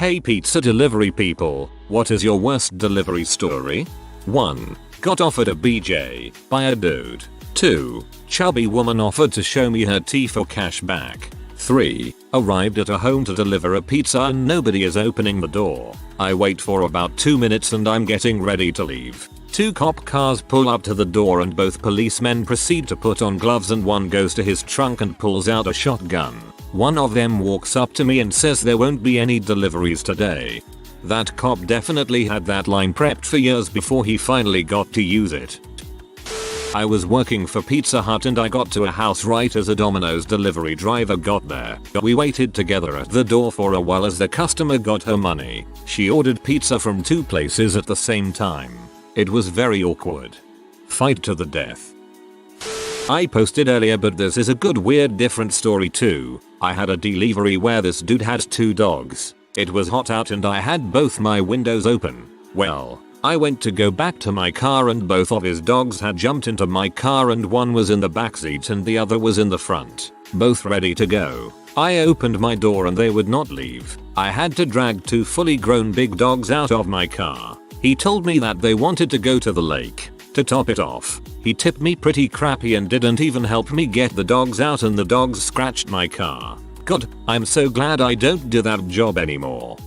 Hey pizza delivery people, what is your worst delivery story? 1. Got offered a BJ by a dude. 2. Chubby woman offered to show me her tea for cash back. 3. Arrived at a home to deliver a pizza and nobody is opening the door. I wait for about 2 minutes and I'm getting ready to leave. 2 cop cars pull up to the door and both policemen proceed to put on gloves and one goes to his trunk and pulls out a shotgun. One of them walks up to me and says there won't be any deliveries today. That cop definitely had that line prepped for years before he finally got to use it. I was working for Pizza Hut and I got to a house right as a Domino's delivery driver got there. We waited together at the door for a while as the customer got her money. She ordered pizza from 2 places at the same time. It was very awkward. Fight to the death. I posted earlier but this is a good weird different story too. I had a delivery where this dude had 2 dogs. It was hot out and I had both my windows open. Well, I went to go back to my car and both of his dogs had jumped into my car and one was in the backseat and the other was in the front. Both ready to go. I opened my door and they would not leave. I had to drag 2 fully grown big dogs out of my car. He told me that they wanted to go to the lake. To top it off, he tipped me pretty crappy and didn't even help me get the dogs out and the dogs scratched my car. God, I'm so glad I don't do that job anymore.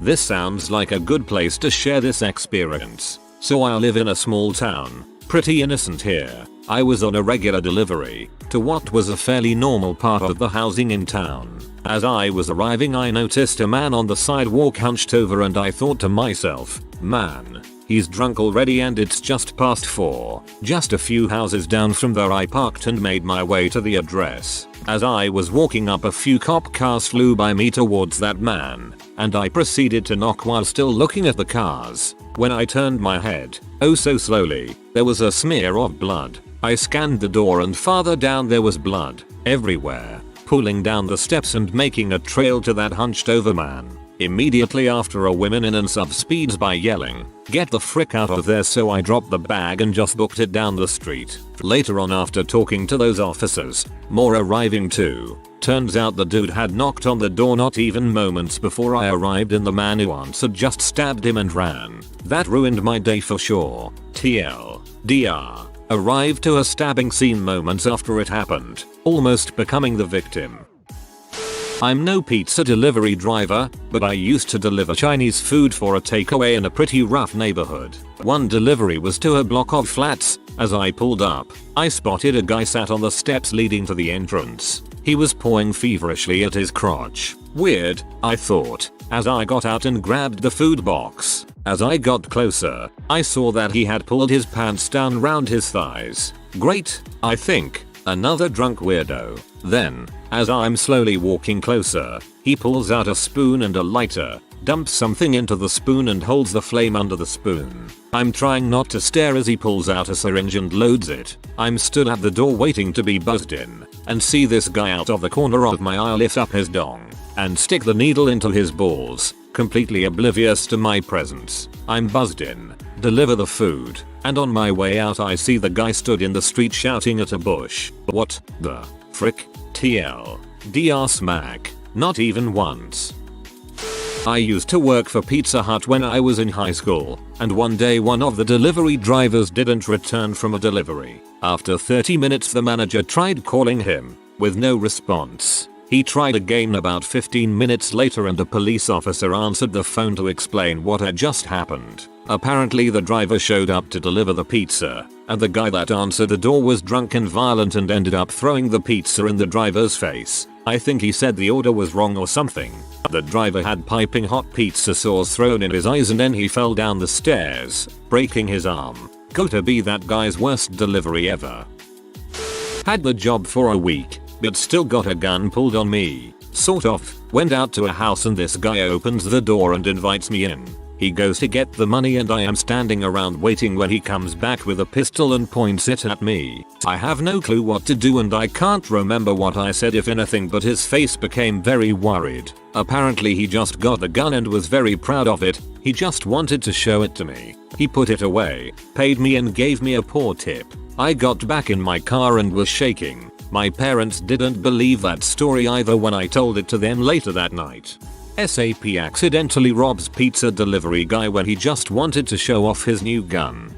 This sounds like a good place to share this experience. So I live in a small town. Pretty innocent here. I was on a regular delivery to what was a fairly normal part of the housing in town. As I was arriving I noticed a man on the sidewalk hunched over and I thought to myself, man, he's drunk already and it's just past 4. Just a few houses down from there I parked and made my way to the address. As I was walking up a few cop cars flew by me towards that man, and I proceeded to knock while still looking at the cars. When I turned my head, oh so slowly, there was a smear of blood. I scanned the door and farther down there was blood everywhere, pulling down the steps and making a trail to that hunched over man. Immediately after a woman in and sub speeds by yelling, "Get the frick out of there," so I dropped the bag and just booked it down the street. Later on after talking to those officers, more arriving too, turns out the dude had knocked on the door not even moments before I arrived and the man who answered just stabbed him and ran. That ruined my day for sure. TLDR. Arrived to a stabbing scene moments after it happened, almost becoming the victim. I'm no pizza delivery driver, but I used to deliver Chinese food for a takeaway in a pretty rough neighborhood. One delivery was to a block of flats. As I pulled up, I spotted a guy sat on the steps leading to the entrance. He was pawing feverishly at his crotch. Weird, I thought, as I got out and grabbed the food box. As I got closer, I saw that he had pulled his pants down round his thighs. Great, I think. Another drunk weirdo. Then, as I'm slowly walking closer, he pulls out a spoon and a lighter, dumps something into the spoon and holds the flame under the spoon. I'm trying not to stare as he pulls out a syringe and loads it. I'm stood at the door waiting to be buzzed in, and see this guy out of the corner of my eye lift up his dong and stick the needle into his balls, completely oblivious to my presence. I'm buzzed in, deliver the food, and on my way out I see the guy stood in the street shouting at a bush. What the frick? TLDR smack. Not even once. I used to work for Pizza Hut when I was in high school, and one day one of the delivery drivers didn't return from a delivery. After 30 minutes the manager tried calling him, with no response. He tried again about 15 minutes later and a police officer answered the phone to explain what had just happened. Apparently the driver showed up to deliver the pizza, and the guy that answered the door was drunk and violent and ended up throwing the pizza in the driver's face. I think he said the order was wrong or something. The driver had piping hot pizza sauce thrown in his eyes and then he fell down the stairs, breaking his arm. Gotta be that guy's worst delivery ever. Had the job for a week, but still got a gun pulled on me. Sort of. Went out to a house and this guy opens the door and invites me in. He goes to get the money and I am standing around waiting when he comes back with a pistol and points it at me. I have no clue what to do and I can't remember what I said if anything, but his face became very worried. Apparently he just got the gun and was very proud of it. He just wanted to show it to me. He put it away, paid me and gave me a poor tip. I got back in my car and was shaking. My parents didn't believe that story either when I told it to them later that night. SAP accidentally robs pizza delivery guy when he just wanted to show off his new gun.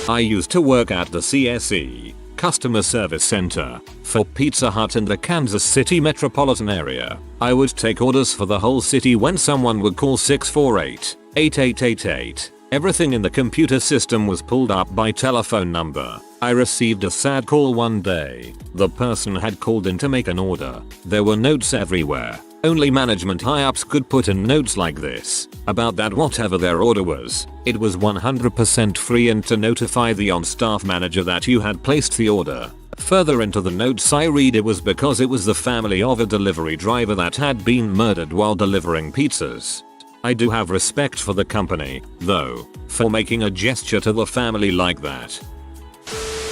I used to work at the CSE, Customer Service Center, for Pizza Hut in the Kansas City metropolitan area. I would take orders for the whole city when someone would call 648-8888. Everything in the computer system was pulled up by telephone number. I received a sad call one day. The person had called in to make an order. There were notes everywhere. Only management high-ups could put in notes like this about that whatever their order was, it was 100% free, and to notify the on-staff manager that you had placed the order. Further into the notes I read it was because it was the family of a delivery driver that had been murdered while delivering pizzas. I do have respect for the company, though, for making a gesture to the family like that.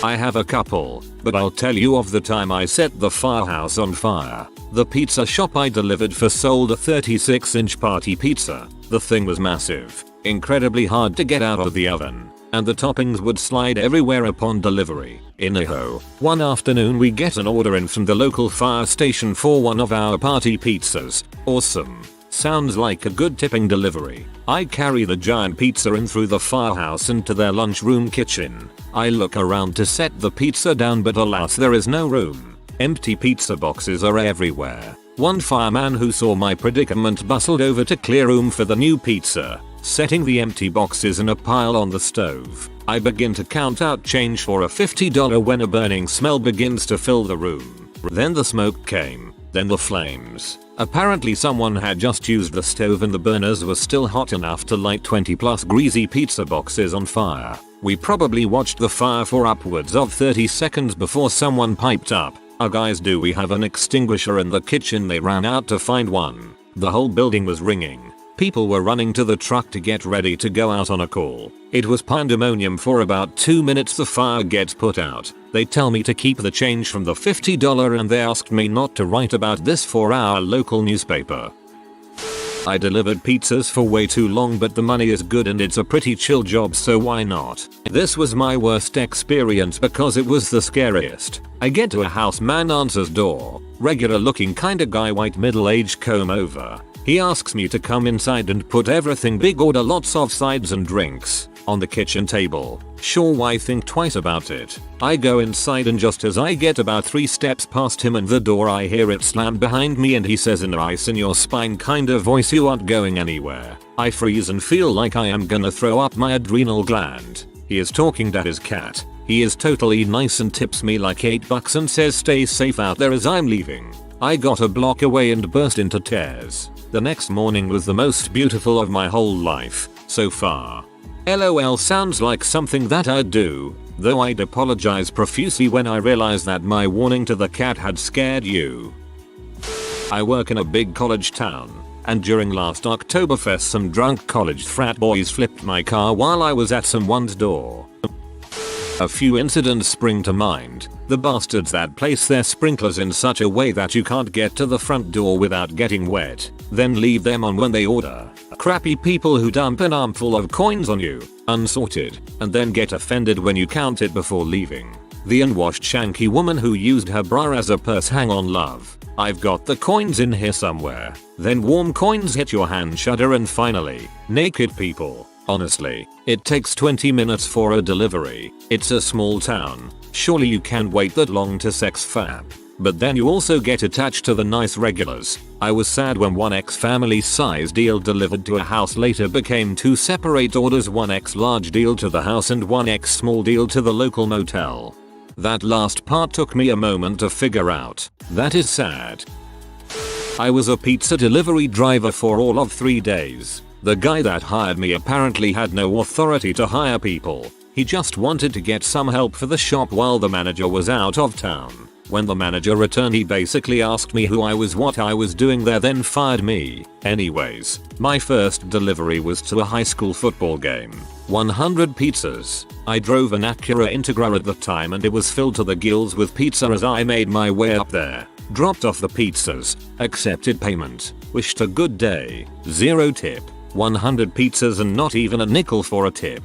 I have a couple, but I'll tell you of the time I set the firehouse on fire. The pizza shop I delivered for sold a 36-inch party pizza. The thing was massive, incredibly hard to get out of the oven, and the toppings would slide everywhere upon delivery. In Idaho, one afternoon we get an order in from the local fire station for one of our party pizzas. Awesome. Sounds like a good tipping delivery. I carry the giant pizza in through the firehouse into their lunchroom kitchen. I look around to set the pizza down, but alas, there is no room. Empty pizza boxes are everywhere. One fireman who saw my predicament bustled over to clear room for the new pizza, setting the empty boxes in a pile on the stove. I begin to count out change for a $50 when a burning smell begins to fill the room. Then the smoke came, then the flames. Apparently someone had just used the stove and the burners were still hot enough to light 20+ greasy pizza boxes on fire. We probably watched the fire for upwards of 30 seconds before someone piped up, guys, do we have an extinguisher in the kitchen?" They ran out to find one. The whole building was ringing. People were running to the truck to get ready to go out on a call. It was pandemonium for about 2 minutes. The fire gets put out. They tell me to keep the change from the $50 and they asked me not to write about this for our local newspaper. I delivered pizzas for way too long, but the money is good and it's a pretty chill job, so why not? This was my worst experience because it was the scariest. I get to a house, man answers door. Regular looking kinda guy, white middle-aged, comb over. He asks me to come inside and put everything big, order lots of sides and drinks on the kitchen table. Sure, why think twice about it? I go inside and just as I get about 3 steps past him and the door, I hear it slam behind me and he says in a ice in your spine kind of voice, "You aren't going anywhere." I freeze and feel like I am gonna throw up my adrenal gland. He is talking to his cat. He is totally nice and tips me like $8 and says stay safe out there as I'm leaving. I got a block away and burst into tears. The next morning was the most beautiful of my whole life so far. LOL, sounds like something that I'd do, though I'd apologize profusely when I realized that my warning to the cat had scared you. I work in a big college town, and during last Oktoberfest some drunk college frat boys flipped my car while I was at someone's door. A few incidents spring to mind. The bastards that place their sprinklers in such a way that you can't get to the front door without getting wet, then leave them on when they order. Crappy people who dump an armful of coins on you, unsorted, and then get offended when you count it before leaving. The unwashed shanky woman who used her bra as a purse. Hang on, love, I've got the coins in here somewhere. Then warm coins hit your hand, shudder, and finally, naked people. Honestly, it takes 20 minutes for a delivery. It's a small town. Surely you can't wait that long to sex fap. But then you also get attached to the nice regulars. I was sad when 1x family size deal delivered to a house later became 2 separate orders, 1x large deal to the house and 1x small deal to the local motel. That last part took me a moment to figure out. That is sad. I was a pizza delivery driver for all of 3 days. The guy that hired me apparently had no authority to hire people. He just wanted to get some help for the shop while the manager was out of town. When the manager returned, he basically asked me who I was, what I was doing there, then fired me. Anyways, my first delivery was to a high school football game. 100 pizzas. I drove an Acura Integra at the time and it was filled to the gills with pizza as I made my way up there. Dropped off the pizzas, accepted payment, wished a good day, 0 tip. 100 pizzas and not even a nickel for a tip.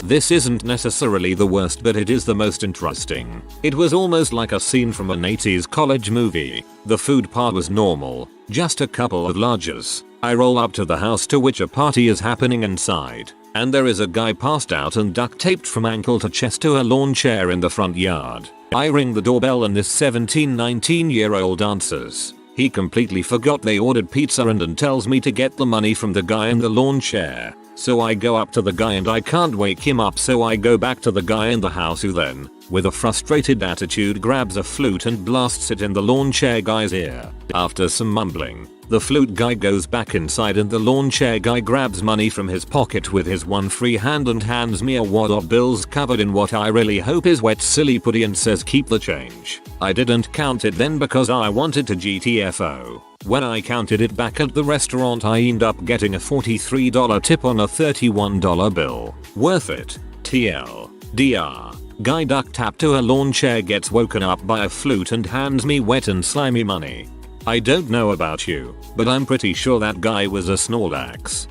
This isn't necessarily the worst, but it is the most interesting. It was almost like a scene from an 80s college movie. The food part was normal, just a couple of larges. I roll up to the house to which a party is happening inside, and there is a guy passed out and duct taped from ankle to chest to a lawn chair in the front yard. I ring the doorbell and this 19-year-old answers. He completely forgot they ordered pizza and tells me to get the money from the guy in the lawn chair. So I go up to the guy and I can't wake him up, so I go back to the guy in the house, who then, with a frustrated attitude, grabs a flute and blasts it in the lawn chair guy's ear. After some mumbling, the flute guy goes back inside and the lawn chair guy grabs money from his pocket with his one free hand and hands me a wad of bills covered in what I really hope is wet silly putty and says keep the change. I didn't count it then because I wanted to GTFO. When I counted it back at the restaurant, I ended up getting a $43 tip on a $31 bill. Worth it. TL. DR. Guy duct tap to a lawn chair gets woken up by a flute and hands me wet and slimy money. I don't know about you, but I'm pretty sure that guy was a Snorlax.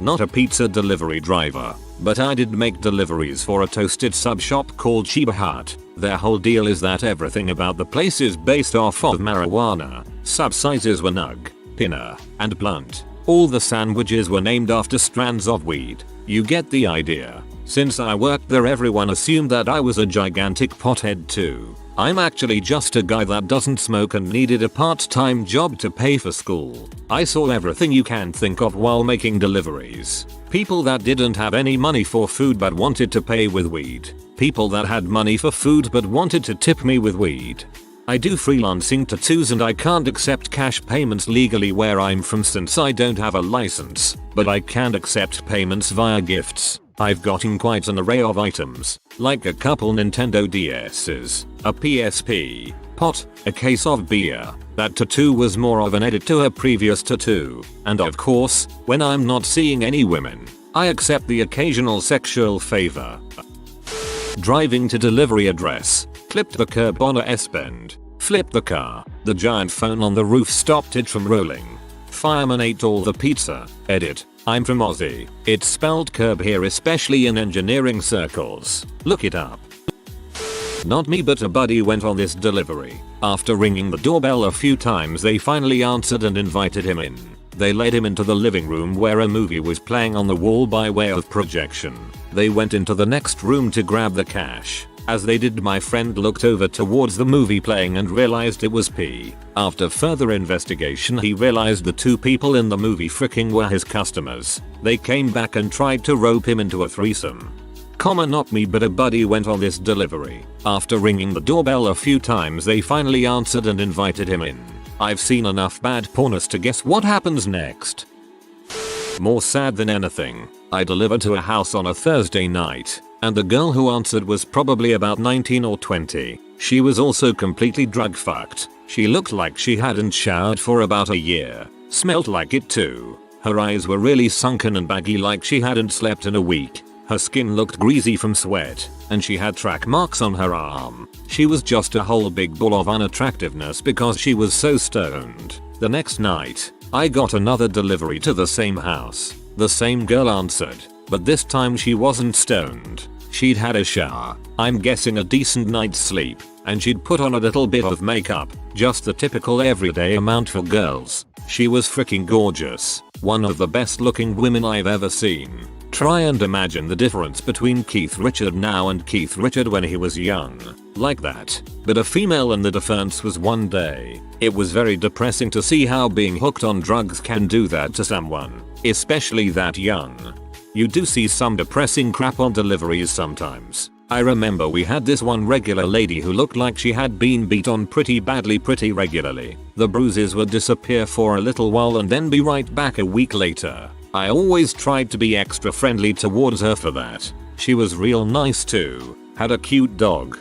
Not a pizza delivery driver, but I did make deliveries for a toasted sub shop called Chiba Hut. Their whole deal is that everything about the place is based off of marijuana. Sub sizes were nug, pinner, and blunt. All the sandwiches were named after strands of weed. You get the idea. Since I worked there, everyone assumed that I was a gigantic pothead too. I'm actually just a guy that doesn't smoke and needed a part-time job to pay for school. I saw everything you can think of while making deliveries. People that didn't have any money for food but wanted to pay with weed. People that had money for food but wanted to tip me with weed. I do freelancing tattoos and I can't accept cash payments legally where I'm from since I don't have a license, but I can accept payments via gifts. I've gotten quite an array of items, like a couple Nintendo DS's, a PSP, pot, a case of beer. That tattoo was more of an edit to a previous tattoo, and of course, when I'm not seeing any women, I accept the occasional sexual favor. Driving to delivery address, clipped the curb on a S-bend, flipped the car, the giant phone on the roof stopped it from rolling. Fireman ate all the pizza, edit. I'm from Aussie. It's spelled curb here, especially in engineering circles. Look it up. Not me, but a buddy went on this delivery. After ringing the doorbell a few times, they finally answered and invited him in. They led him into the living room where a movie was playing on the wall by way of projection. They went into the next room to grab the cash. As they did, my friend looked over towards the movie playing and realized it was P. After further investigation, he realized the two people in the movie freaking were his customers. They came back and tried to rope him into a threesome. Not me, but a buddy went on this delivery. After ringing the doorbell a few times, they finally answered and invited him in. I've seen enough bad pornos to guess what happens next. More sad than anything, I delivered to a house on a Thursday night, and the girl who answered was probably about 19 or 20. She was also completely drug fucked. She looked like she hadn't showered for about a year. Smelled like it too. Her eyes were really sunken and baggy, like she hadn't slept in a week. Her skin looked greasy from sweat, and she had track marks on her arm. She was just a whole big ball of unattractiveness because she was so stoned. The next night, I got another delivery to the same house. The same girl answered, but this time she wasn't stoned. She'd had a shower, I'm guessing a decent night's sleep, and she'd put on a little bit of makeup, just the typical everyday amount for girls. She was freaking gorgeous, one of the best looking women I've ever seen. Try and imagine the difference between Keith Richard now and Keith Richard when he was young. Like that. But a female, and the difference was one day. It was very depressing to see how being hooked on drugs can do that to someone, especially that young. You do see some depressing crap on deliveries sometimes. I remember we had this one regular lady who looked like she had been beat on pretty badly pretty regularly. The bruises would disappear for a little while and then be right back a week later. I always tried to be extra friendly towards her for that. She was real nice too. Had a cute dog.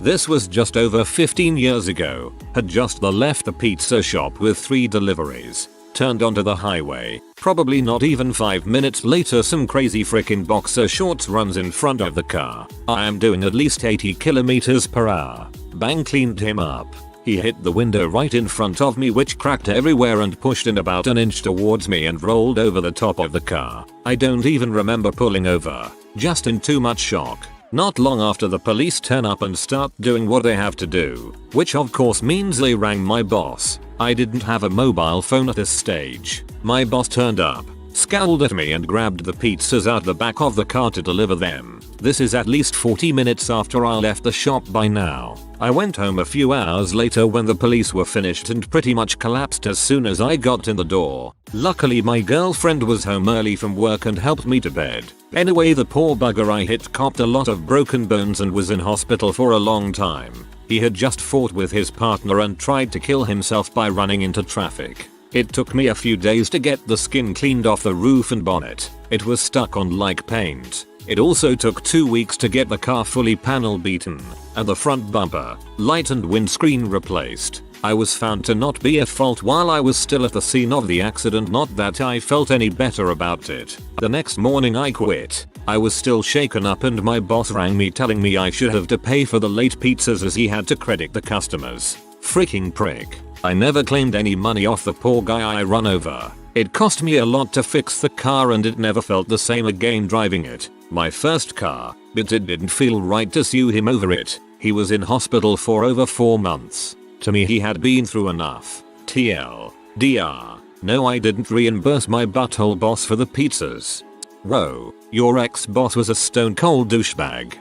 This was just over 15 years ago. Had just left the pizza shop with 3 deliveries. Turned onto the highway. Probably not even 5 minutes later, some crazy freaking boxer shorts runs in front of the car. I am doing at least 80 kilometers per hour. Bang, cleaned him up. He hit the window right in front of me, which cracked everywhere, and pushed in about an inch towards me and rolled over the top of the car. I don't even remember pulling over, just in too much shock. Not long after, the police turn up and start doing what they have to do, which of course means they rang my boss. I didn't have a mobile phone at this stage. My boss turned up, scowled at me, and grabbed the pizzas out the back of the car to deliver them. This is at least 40 minutes after I left the shop by now. I went home a few hours later when the police were finished and pretty much collapsed as soon as I got in the door. Luckily my girlfriend was home early from work and helped me to bed. Anyway, the poor bugger I hit copped a lot of broken bones and was in hospital for a long time. He had just fought with his partner and tried to kill himself by running into traffic. It took me a few days to get the skin cleaned off the roof and bonnet. It was stuck on like paint. It also took 2 weeks to get the car fully panel beaten and the front bumper, light and windscreen replaced. I was found to not be at fault while I was still at the scene of the accident, not that I felt any better about it. The next morning I quit. I was still shaken up and my boss rang me telling me I should have to pay for the late pizzas as he had to credit the customers. Freaking prick. I never claimed any money off the poor guy I run over. It cost me a lot to fix the car and it never felt the same again driving it. My first car, but it didn't feel right to sue him over it. He was in hospital for over 4 months. To me he had been through enough. TLDR. No, I didn't reimburse my butthole boss for the pizzas. Whoa, your ex-boss was a stone cold douchebag.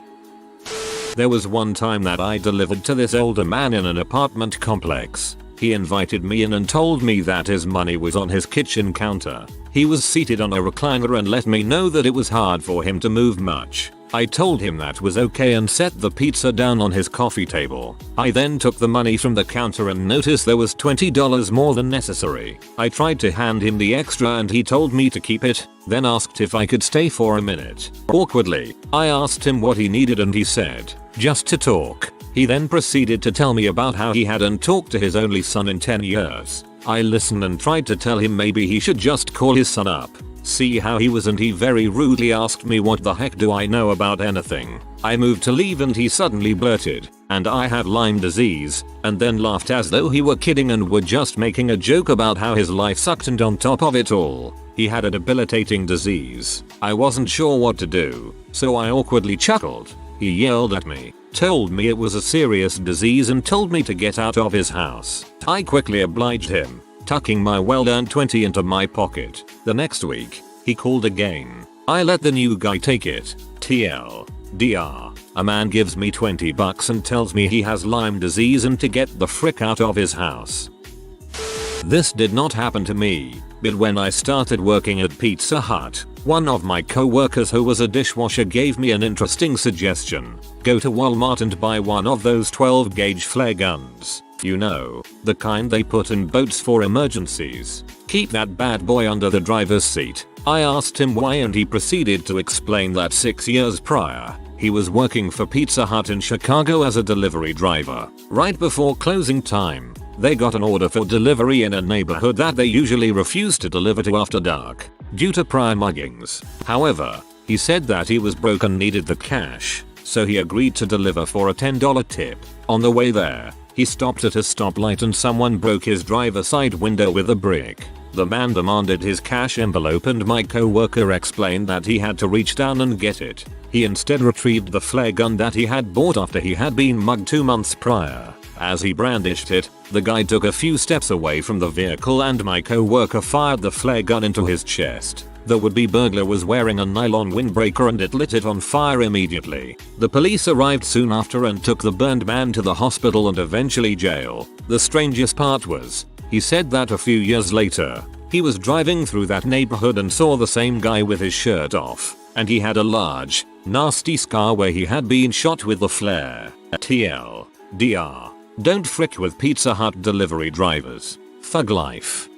There was one time that I delivered to this older man in an apartment complex. He invited me in and told me that his money was on his kitchen counter. He was seated on a recliner and let me know that it was hard for him to move much. I told him that was okay and set the pizza down on his coffee table. I then took the money from the counter and noticed there was $20 more than necessary. I tried to hand him the extra and he told me to keep it, then asked if I could stay for a minute. Awkwardly, I asked him what he needed and he said, just to talk. He then proceeded to tell me about how he hadn't talked to his only son in 10 years. I listened and tried to tell him maybe he should just call his son up, see how he was, and he very rudely asked me what the heck do I know about anything. I moved to leave and he suddenly blurted, "And I have Lyme disease," and then laughed as though he were kidding and were just making a joke about how his life sucked, and on top of it all, he had a debilitating disease. I wasn't sure what to do, so I awkwardly chuckled. He yelled at me, told me it was a serious disease and told me to get out of his house. I quickly obliged him, tucking my well-earned 20 into my pocket. The next week, he called again. I let the new guy take it. TLDR. A man gives me $20 and tells me he has Lyme disease and to get the frick out of his house. This did not happen to me, but when I started working at Pizza Hut, one of my co-workers who was a dishwasher gave me an interesting suggestion. Go to Walmart and buy one of those 12-gauge flare guns. You know, the kind they put in boats for emergencies. Keep that bad boy under the driver's seat. I asked him why and he proceeded to explain that 6 years prior, he was working for Pizza Hut in Chicago as a delivery driver. Right before closing time, they got an order for delivery in a neighborhood that they usually refuse to deliver to after dark, due to prior muggings. However, he said that he was broke and needed the cash, so he agreed to deliver for a $10 tip. On the way there, he stopped at a stoplight and someone broke his driver's side window with a brick. The man demanded his cash envelope and my co-worker explained that he had to reach down and get it. He instead retrieved the flare gun that he had bought after he had been mugged 2 months prior. As he brandished it, the guy took a few steps away from the vehicle and my co-worker fired the flare gun into his chest. The would-be burglar was wearing a nylon windbreaker and it lit it on fire immediately. The police arrived soon after and took the burned man to the hospital and eventually jail. The strangest part was, he said that a few years later, he was driving through that neighborhood and saw the same guy with his shirt off, and he had a large, nasty scar where he had been shot with the flare. TLDR. Don't frick with Pizza Hut delivery drivers. Thug life.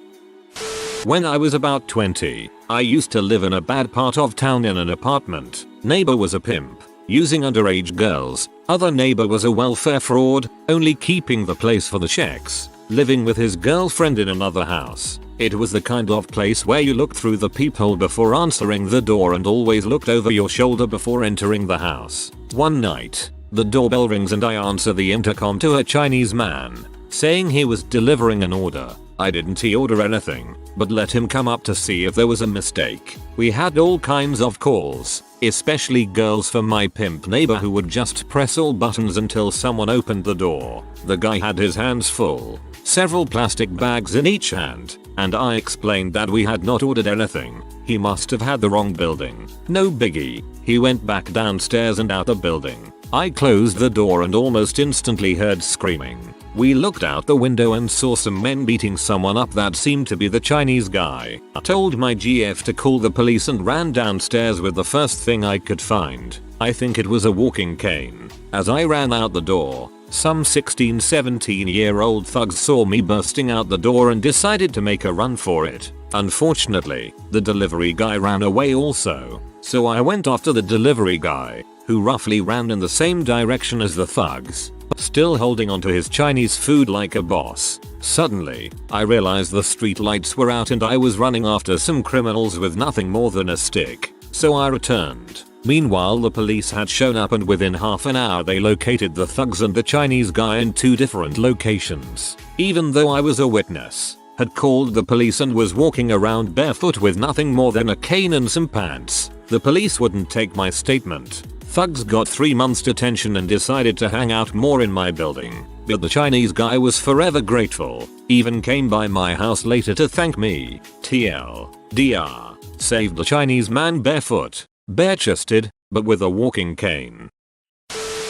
When I was about 20, I used to live in a bad part of town in an apartment. Neighbor was a pimp, using underage girls. Other neighbor was a welfare fraud, only keeping the place for the checks, living with his girlfriend in another house. It was the kind of place where you looked through the peephole before answering the door and always looked over your shoulder before entering the house. One night, the doorbell rings and I answer the intercom to a Chinese man. saying he was delivering an order. I didn't order anything, but let him come up to see if there was a mistake. We had all kinds of calls, especially girls from my pimp neighbor who would just press all buttons until someone opened the door. The guy had his hands full, several plastic bags in each hand, and I explained that we had not ordered anything. He must have had the wrong building. No biggie. He went back downstairs and out the building. I closed the door and almost instantly heard screaming. We looked out the window and saw some men beating someone up that seemed to be the Chinese guy. I told my GF to call the police and ran downstairs with the first thing I could find. I think it was a walking cane. As I ran out the door, some 16-17-year-old thugs saw me bursting out the door and decided to make a run for it. Unfortunately, the delivery guy ran away also, so I went after the delivery guy, who roughly ran in the same direction as the thugs, still holding onto his Chinese food like a boss. Suddenly, I realized the street lights were out and I was running after some criminals with nothing more than a stick, so I returned. Meanwhile, the police had shown up and within half an hour they located the thugs and the Chinese guy in 2 different locations. Even though I was a witness, had called the police and was walking around barefoot with nothing more than a cane and some pants, the police wouldn't take my statement. Thugs got 3 months detention and decided to hang out more in my building, but the Chinese guy was forever grateful, even came by my house later to thank me. TLDR. Saved the Chinese man barefoot, bare-chested, but with a walking cane.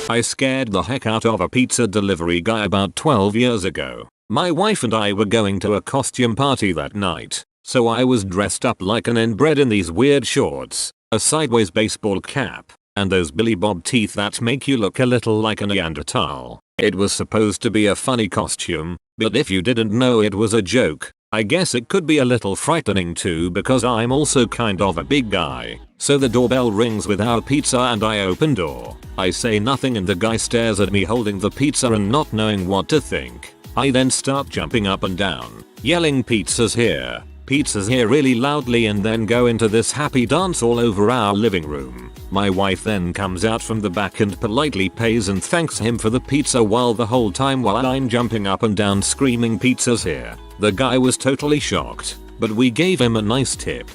I scared the heck out of a pizza delivery guy about 12 years ago. My wife and I were going to a costume party that night, so I was dressed up like an inbred in these weird shorts, a sideways baseball cap, and those Billy Bob teeth that make you look a little like a Neanderthal. It was supposed to be a funny costume, but if you didn't know it was a joke, I guess it could be a little frightening too because I'm also kind of a big guy. So the doorbell rings with our pizza and I open door. I say nothing and the guy stares at me holding the pizza and not knowing what to think. I then start jumping up and down, yelling "Pizza's here! Pizza's here" really loudly and then go into this happy dance all over our living room. My wife then comes out from the back and politely pays and thanks him for the pizza while the whole time while I'm jumping up and down screaming "Pizza's here." The guy was totally shocked, but we gave him a nice tip.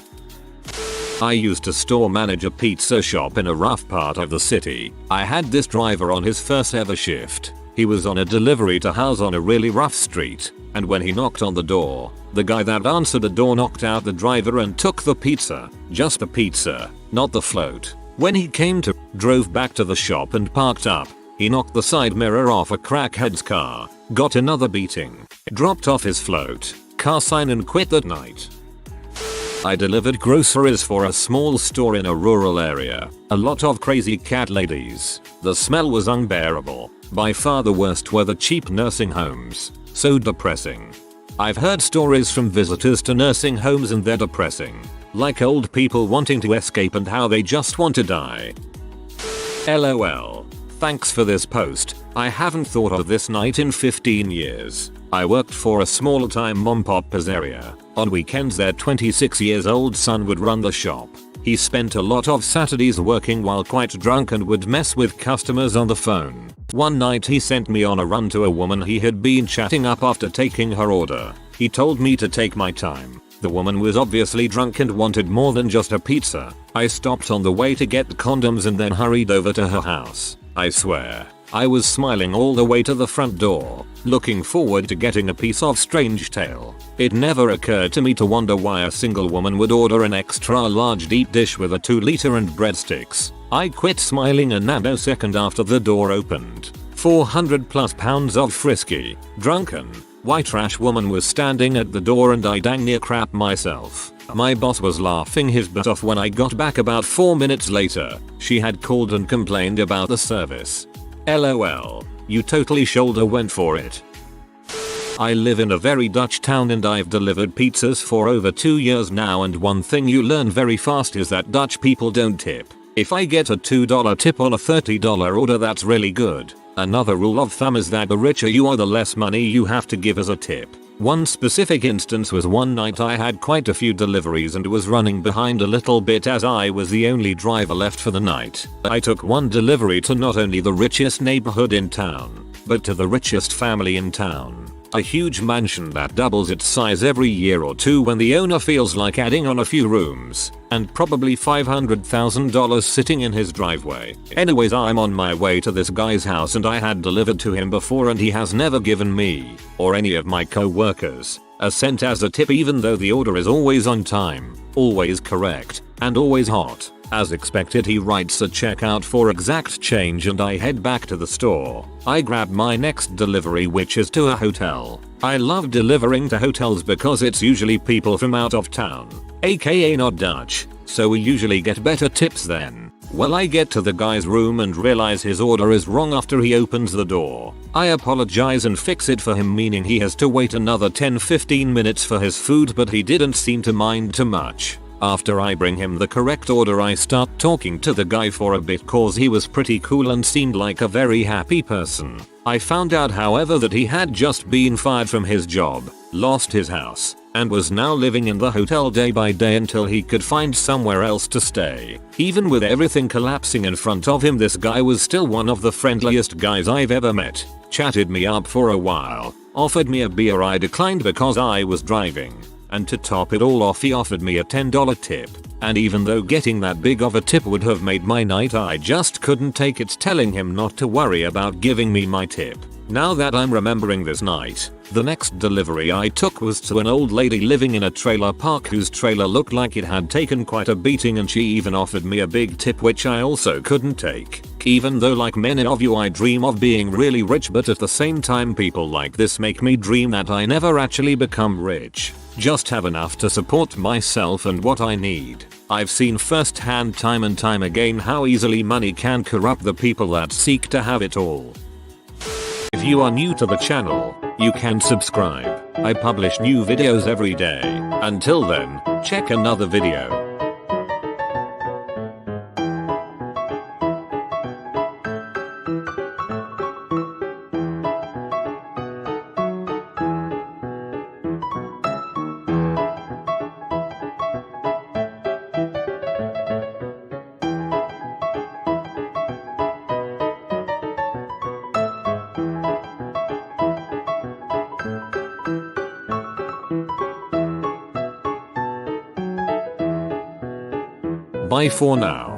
I used to store manage a pizza shop in a rough part of the city. I had this driver on his first ever shift. He was on a delivery to house on a really rough street, and when he knocked on the door, the guy that answered the door knocked out the driver and took the pizza. Just the pizza, not the float. When he came to, drove back to the shop and parked up. He knocked the side mirror off a crackhead's car, got another beating, dropped off his float, car sign and quit that night. I delivered groceries for a small store in a rural area. A lot of crazy cat ladies. The smell was unbearable. By far the worst were the cheap nursing homes. So depressing. I've heard stories from visitors to nursing homes and they're depressing. Like old people wanting to escape and how they just want to die. LOL. Thanks for this post. I haven't thought of this night in 15 years. I worked for a small-time mom-pop pizzeria. On weekends their 26-year-old son would run the shop. He spent a lot of Saturdays working while quite drunk and would mess with customers on the phone. One night he sent me on a run to a woman he had been chatting up after taking her order. He told me to take my time. The woman was obviously drunk and wanted more than just a pizza. I stopped on the way to get the condoms and then hurried over to her house. I swear, I was smiling all the way to the front door, looking forward to getting a piece of strange tale. It never occurred to me to wonder why a single woman would order an extra large deep dish with a 2 liter and breadsticks. I quit smiling a nanosecond after the door opened. 400+ pounds of frisky, drunken, white trash woman was standing at the door and I dang near crap myself. My boss was laughing his butt off when I got back about 4 minutes later. She had called and complained about the service. LOL. You totally shoulder went for it. I live in a very Dutch town and I've delivered pizzas for over 2 years now, and one thing you learn very fast is that Dutch people don't tip. If I get a $2 tip on a $30 order, that's really good. Another rule of thumb is that the richer you are, the less money you have to give as a tip. One specific instance was one night I had quite a few deliveries and was running behind a little bit as I was the only driver left for the night. I took one delivery to not only the richest neighborhood in town, but to the richest family in town. A huge mansion that doubles its size every year or two when the owner feels like adding on a few rooms, and probably $500,000 sitting in his driveway. Anyways, I'm on my way to this guy's house and I had delivered to him before and he has never given me, or any of my co-workers, a cent as a tip even though the order is always on time, always correct, and always hot. As expected, he writes a check out for exact change and I head back to the store. I grab my next delivery, which is to a hotel. I love delivering to hotels because it's usually people from out of town, aka not Dutch, so we usually get better tips then. Well, I get to the guy's room and realize his order is wrong after he opens the door. I apologize and fix it for him, meaning he has to wait another 10-15 minutes for his food, but he didn't seem to mind too much. After I bring him the correct order, I start talking to the guy for a bit cause he was pretty cool and seemed like a very happy person. I found out however that he had just been fired from his job, lost his house, and was now living in the hotel day by day until he could find somewhere else to stay. Even with everything collapsing in front of him, this guy was still one of the friendliest guys I've ever met. Chatted me up for a while, offered me a beer I declined because I was driving. And to top it all off, he offered me a $10 tip. And even though getting that big of a tip would have made my night, I just couldn't take it telling him not to worry about giving me my tip. Now that I'm remembering this night, the next delivery I took was to an old lady living in a trailer park whose trailer looked like it had taken quite a beating, and she even offered me a big tip, which I also couldn't take. Even though, like many of you, I dream of being really rich, but at the same time people like this make me dream that I never actually become rich. Just have enough to support myself and what I need. I've seen firsthand time and time again how easily money can corrupt the people that seek to have it all. If you are new to the channel, you can subscribe. I publish new videos every day. Until then, check another video. Bye for now.